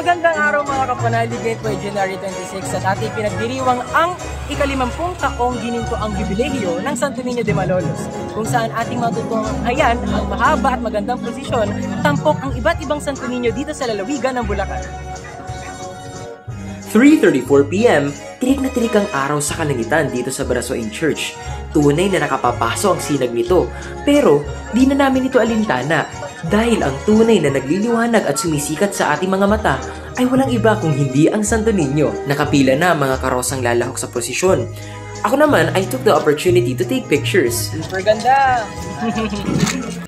Magandang araw mga kapanalig, ito ay January 26 at ating pinagdiriwang ang ika-50 taong ginintoang jubileo ng Santo Niño de Malolos, kung saan ating matutunan ayan ang mahaba at magandang posisyon tampok ang iba't ibang Santo Niño dito sa lalawigan ng Bulacan. 3:34 PM, tirik na tirik ang araw sa kalangitan dito sa Barasoain Church. Tunay na nakapapaso ang sinag nito, pero di na namin ito alintana dahil ang tunay na nagliliwanag at sumisikat sa ating mga mata ay walang iba kung hindi ang Santo Niño. Nakapila na mga karosang lalahok sa prosesyon. Ako naman, I took the opportunity to take pictures. Super ganda!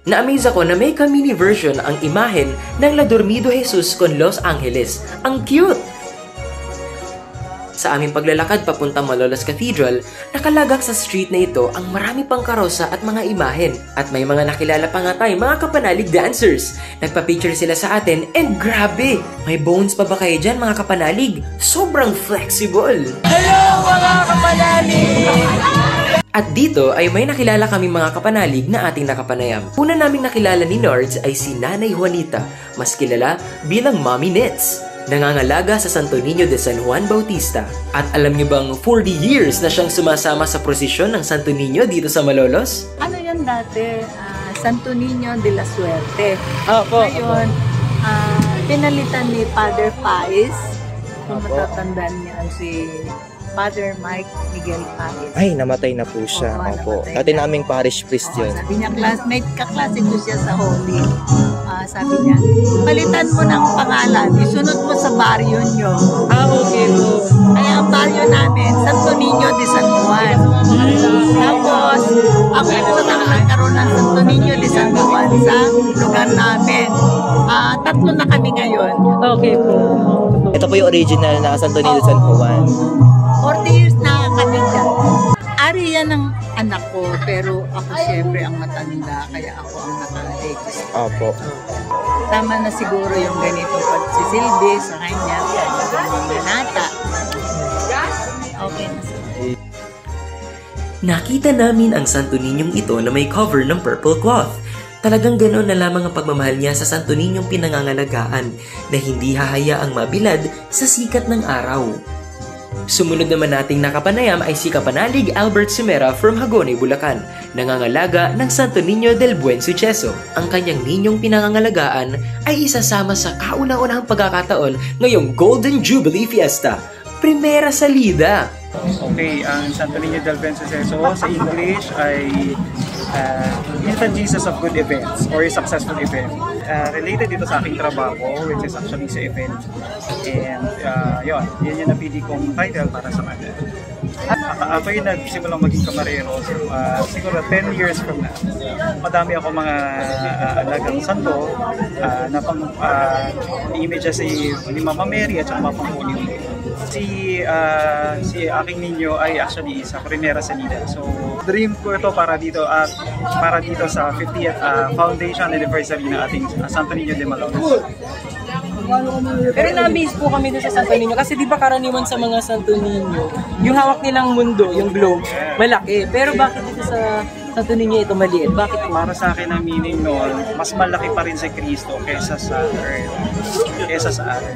Na-amaze ako na may ka-mini version ang imahen ng La Dormido Jesus con Los Angeles. Ang cute! Sa aming paglalakad papuntang Malolos Cathedral, nakalagak sa street na ito ang marami pang karosa at mga imahen. At may mga nakilala pa nga tayo, mga kapanalig dancers. Nagpa-picture sila sa atin and grabe! May bones pa ba kayo dyan mga kapanalig? Sobrang flexible! Hello mga kapanalig! At dito ay may nakilala kaming mga kapanalig na ating nakapanayam. Una naming nakilala ni Nards ay si Nanay Juanita, mas kilala bilang Mommy Nets. Nangangalaga sa Santo Niño de San Juan Bautista. At alam niyo bang 40 years na siyang sumasama sa prosesyon ng Santo Niño dito sa Malolos? Ano yan dati? Santo Niño de la Suerte. Opo. Ngayon, pinalitan ni Father Pais. Kung matatandaan niya si Father Mike Miguel Pais. Ay, namatay na po siya. Opo. Dati naming parish priest yun. Sabi niya, classmate, kaklase ko siya sa Holy. Sabi niya, palitan mo ng pangalan, isunod mo sa baryo nyo. Okay po. Kaya ang baryo namin, Santo Niño de San Juan. Tapos, ako ang nagkaroon ng Santo Niño de San Juan sa lugar namin. 3 na kami ngayon. Okay po. Ito po yung original na Santo Niño de San Juan. 40 years na kami dyan. Ari yan ang anak ko, pero ako siyempre ang matanda, kaya ako ang naka-register. Opo. Tama na siguro yung ganitong pagsisilbi sa kanya, mga nata. Okay na siguro. Nakita namin ang Santo Niñong ito na may cover ng purple cloth. Talagang ganoon na lamang ang pagmamahal niya sa Santo Niñong pinangangalagaan na hindi hahayaang mabilad sa sikat ng araw. Sumunod naman nating nakapanayam ay si Kapanalig Albert Sumera from Hagonoy, Bulacan, nangangalaga ng Santo Niño del Buen Suceso. Ang kanyang ninyong pinangangalagaan ay isasama sa kauna-unahang pagkakataon ngayong Golden Jubilee Fiesta, Primera Salida. Okay, ang Santo Niño del Buen Suceso sa English ay Infant Jesus of Good Events or Successful Event. Related dito sa aking trabaho, which is actually sa event. And yun yung napili kong title para sa kanya. Ako yung nagsimulang maging kamarero, siguro 10 years from now. Madami ako mga alagang santo na i-image si Mama Mary at saka Mapanguli. Si aking ninyo ay actually sa Primera Salida. So dream ko ito para dito sa 50th foundation anniversary ng ating Santo Niño de Malolos. Pero na-amaze po kami dun sa Santo Niño kasi di ba karaniwan sa mga Santo Niño, yung hawak nilang mundo, yung globe, malaki. Pero bakit dito sa Santo Niño ito maliit? Bakit po? Para sa akin ang meaning noon, mas malaki pa rin si Kristo kesa sa earth, kesa sa atin.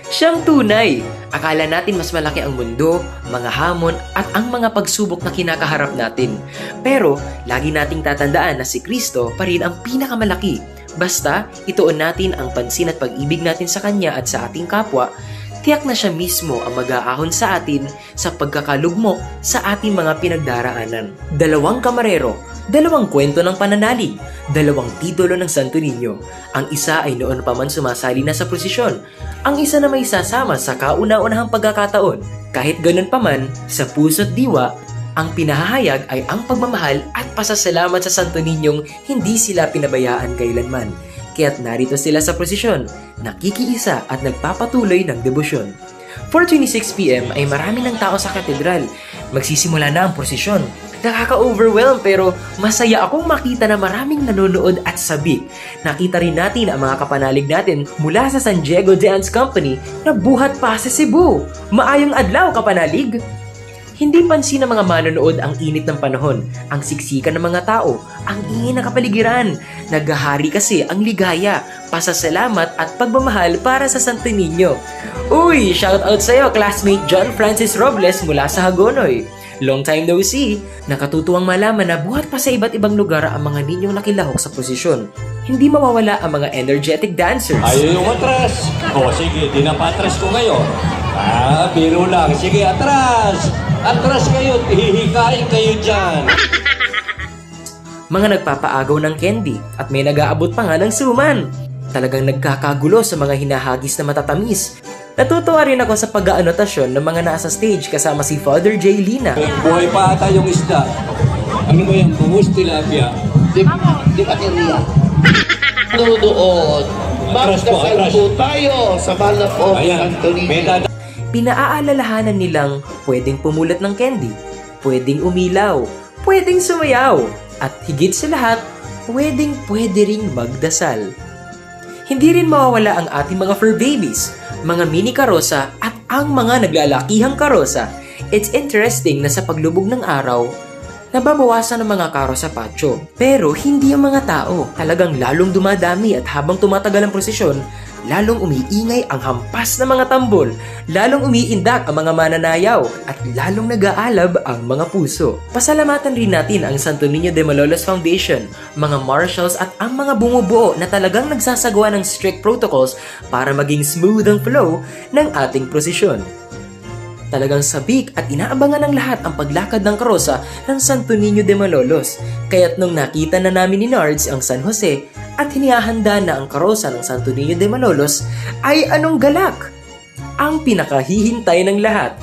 Siyang tunay! Akala natin mas malaki ang mundo, mga hamon at ang mga pagsubok na kinakaharap natin. Pero lagi nating tatandaan na si Kristo pa rin ang pinakamalaki. Basta ituon natin ang pansin at pag-ibig natin sa Kanya at sa ating kapwa, tiyak na siya mismo ang mag-aahon sa atin sa pagkakalugmok sa ating mga pinagdaraanan. 2 kamarero, 2 kwento ng pananalig, 2 titulo ng Santo Niño. Ang isa ay noon pa man sumasali na sa prosesyon. Ang isa na may sasama sa kauna-unahang pagkakataon. Kahit ganun pa man, sa puso't diwa, ang pinahahayag ay ang pagmamahal at pasasalamat sa Santo Niñong hindi sila pinabayaan kailanman. Kaya't narito sila sa prosesyon, nakikiisa at nagpapatuloy ng debosyon. 4:26 PM ay marami ng tao sa katedral. Magsisimula na ang prosesyon. Nakaka-overwhelm pero masaya akong makita na maraming nanonood at sabik. Nakita rin natin ang mga kapanalig natin mula sa San Diego Dance Company na buhat pa sa Cebu. Maayong adlaw, kapanalig! Hindi pansin ng mga manonood ang init ng panahon, ang siksikan ng mga tao, ang ingay ng kapaligiran. Naghahari kasi ang ligaya, pasasalamat at pagmamahal para sa Santo Niño. Uy, shoutout sa'yo, classmate John Francis Robles mula sa Hagonoy. Long time no see. Nakatutuwang malaman na buhat pa sa iba't ibang lugar ang mga ninyong nakilahok sa posisyon. Hindi mawawala ang mga energetic dancers. Ayaw yung atras. O sige, dinapatras ko kayo. Biro lang. Sige, atras. Atras kayo, hihikain kayo dyan. Mga nagpapaagaw ng candy at may nag-aabot pa nga ng suman. Talagang nagkakagulo sa mga hinahagis na matatamis. Natutuwa rin ako sa pag-aanotasyon ng mga nasa stage kasama si Father J. Lina. Buhay pa ata yung isda. Ano ba yung bungus tilapia? Di ba kiriya? Doon, magdasal po tayo sa banal po Santo Niño. Pinaaalalahanan nilang pwedeng pumulat ng candy, pwedeng umilaw, pwedeng sumayaw, at higit sa lahat, pwede ring magdasal. Hindi rin mawawala ang ating mga fur babies, mga mini karosa at ang mga naglalakihang karosa. It's interesting na sa paglubog ng araw, nababawasan ang mga karo sa patio. Pero hindi ang mga tao. Talagang lalong dumadami at habang tumatagal ang prosesyon, lalong umiingay ang hampas ng mga tambol, lalong umiindak ang mga mananayaw, at lalong nag-aalab ang mga puso. Pasalamatan rin natin ang Santo Niño de Malolos Foundation, mga marshals at ang mga bumubuo na talagang nagsasagawa ng strict protocols para maging smooth ang flow ng ating prosesyon. Talagang sabik at inaabangan ng lahat ang paglakad ng karosa ng Santo Niño de Malolos. Kaya't nung nakita na namin ni Nards ang San Jose at hinihahanda na ang karosa ng Santo Niño de Malolos, ay anong galak? Ang pinakahihintay ng lahat.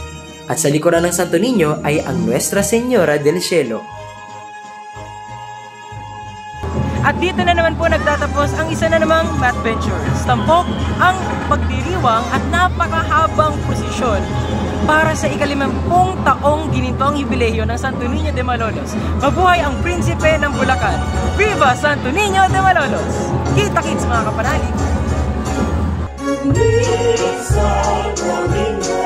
At sa likuran ng Santo Niño ay ang Nuestra Señora del Cielo. At dito na naman po nagtatapos ang isa na namang Math Ventures. Tampok ang pagdiriwang at napakahabang prosesyon para sa ika-50 taong ginintong jubileyo ng Santo Niño de Malolos. Mabuhay ang prinsipe ng Bulacan! Viva Santo Niño de Malolos! Kita-kits mga kapanalig! Santo Niño,